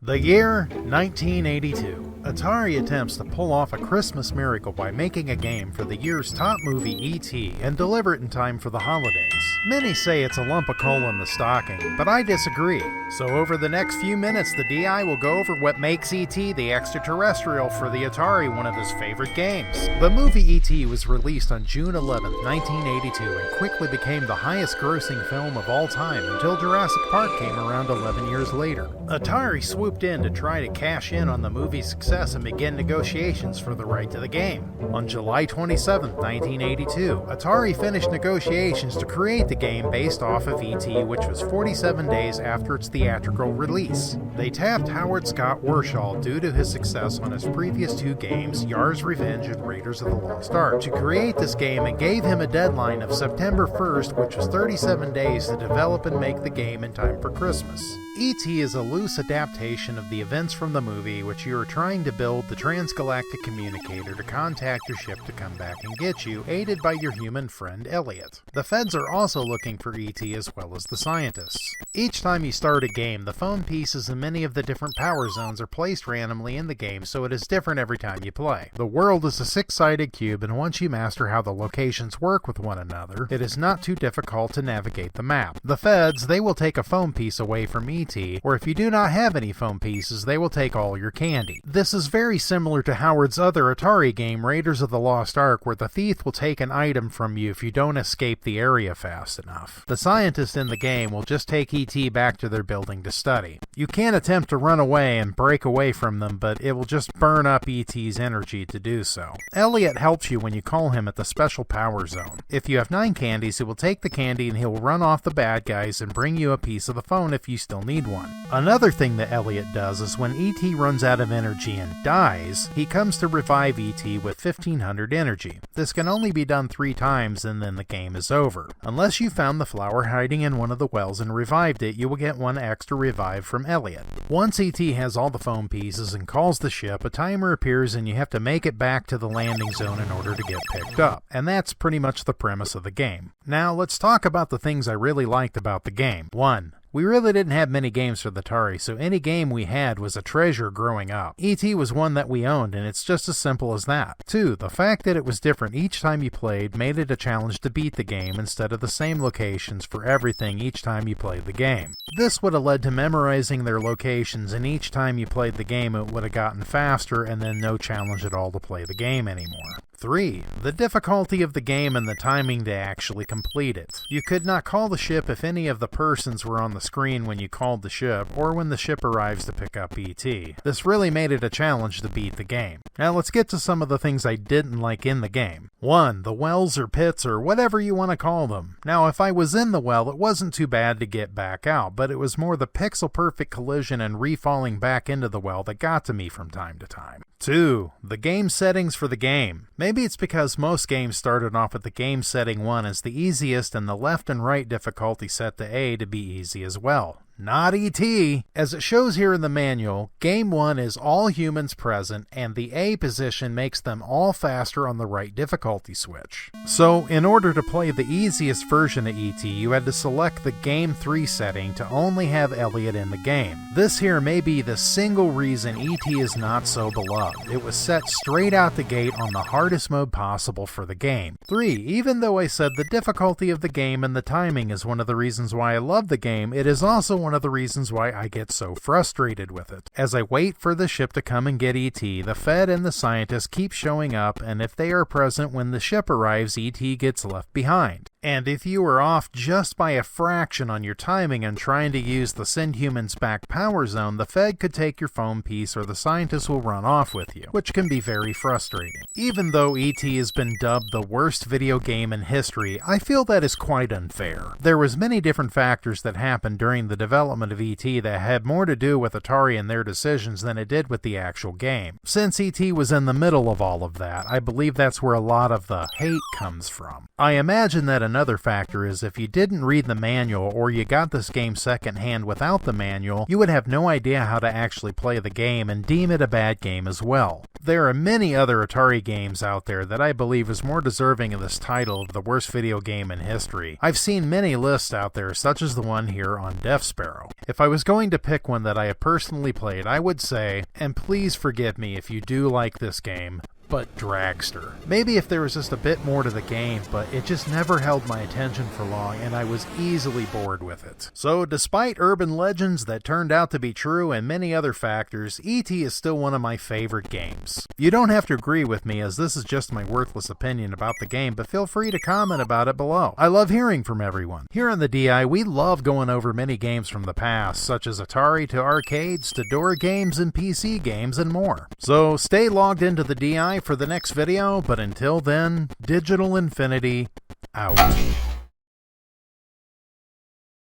The year 1982. Atari attempts to pull off a Christmas miracle by making a game for the year's top movie E.T. and deliver it in time for the holidays. Many say it's a lump of coal in the stocking, but I disagree. So over the next few minutes, the DI will go over what makes E.T. the Extra-Terrestrial for the Atari one of his favorite games. The movie E.T. was released on June 11, 1982 and quickly became the highest grossing film of all time until Jurassic Park came around 11 years later. Atari swooped in to try to cash in on the movie's success and begin negotiations for the right to the game. On July 27, 1982, Atari finished negotiations to create the game based off of E.T., which was 47 days after its theatrical release. They tapped Howard Scott Warshaw due to his success on his previous two games, Yar's Revenge and Raiders of the Lost Ark, to create this game and gave him a deadline of September 1st, which was 37 days to develop and make the game in time for Christmas. E.T. is a loose adaptation of the events from the movie, which you are trying to build the transgalactic communicator to contact your ship to come back and get you, aided by your human friend Elliot. The feds are also looking for E.T. as well as the scientists. Each time you start a game, the phone pieces in many of the different power zones are placed randomly in the game, so it is different every time you play. The world is a six-sided cube, and once you master how the locations work with one another, it is not too difficult to navigate the map. The feds, they will take a phone piece away from E.T., or if you do not have any phone pieces, they will take all your candy. This is very similar to Howard's other Atari game, Raiders of the Lost Ark, where the thief will take an item from you if you don't escape the area fast enough. The scientists in the game will just take E.T. back to their building to study. You can attempt to run away and break away from them, but it will just burn up E.T.'s energy to do so. Elliot helps you when you call him at the special power zone. If you have 9 candies, he will take the candy and he will run off the bad guys and bring you a piece of the phone if you still need one. Another thing that Elliot does is when E.T. runs out of energy and dies, he comes to revive E.T. with 1500 energy. This can only be done 3 times and then the game is over. Unless you found the flower hiding in one of the wells and revived it, you will get 1 extra revive from Elliot. Once E.T. has all the phone pieces and calls the ship, a timer appears and you have to make it back to the landing zone in order to get picked up. And that's pretty much the premise of the game. Now let's talk about the things I really liked about the game. 1. We really didn't have many games for the Atari, so any game we had was a treasure growing up. E.T. was one that we owned, and it's just as simple as that. 2. The fact that it was different each time you played made it a challenge to beat the game instead of the same locations for everything each time you played the game. This would have led to memorizing their locations, and each time you played the game it would have gotten faster and then no challenge at all to play the game anymore. 3. The difficulty of the game and the timing to actually complete it. You could not call the ship if any of the persons were on the screen when you called the ship, or when the ship arrives to pick up E.T. This really made it a challenge to beat the game. Now let's get to some of the things I didn't like in the game. 1. The wells or pits or whatever you want to call them. Now if I was in the well, it wasn't too bad to get back out, but it was more the pixel-perfect collision and re-falling back into the well that got to me from time to time. 2. The game settings for the game. Maybe it's because most games started off with the game setting 1 as the easiest and the left and right difficulty set to A to be easy as well. Not E.T. As it shows here in the manual, Game 1 is all humans present, and the A position makes them all faster on the right difficulty switch. So, in order to play the easiest version of E.T., you had to select the Game 3 setting to only have Elliot in the game. This here may be the single reason E.T. is not so beloved. It was set straight out the gate on the hardest mode possible for the game. 3. Even though I said the difficulty of the game and the timing is one of the reasons why I love the game, it is also one of the reasons why I get so frustrated with it. As I wait for the ship to come and get E.T., the Fed and the scientists keep showing up, and if they are present when the ship arrives, E.T. gets left behind. And if you are off just by a fraction on your timing and trying to use the send humans back power zone, the Fed could take your phone piece or the scientists will run off with you, which can be very frustrating. Even though E.T. has been dubbed the worst video game in history, I feel that is quite unfair. There was many different factors that happened during the development of E.T. that had more to do with Atari and their decisions than it did with the actual game. Since E.T. was in the middle of all of that, I believe that's where a lot of the hate comes from. I imagine that another factor is if you didn't read the manual or you got this game secondhand without the manual, you would have no idea how to actually play the game and deem it a bad game as well. There are many other Atari games out there that I believe is more deserving of this title of the worst video game in history. I've seen many lists out there, such as the one here on Death Sparrow. If I was going to pick one that I have personally played, I would say, and please forgive me if you do like this game, but Dragster. Maybe if there was just a bit more to the game, but it just never held my attention for long and I was easily bored with it. So despite urban legends that turned out to be true and many other factors, E.T. is still one of my favorite games. You don't have to agree with me, as this is just my worthless opinion about the game, but feel free to comment about it below. I love hearing from everyone. Here on the DI, we love going over many games from the past, such as Atari to arcades to door games and PC games and more. So stay logged into the DI for the next video, but until then, Digital Infinity out.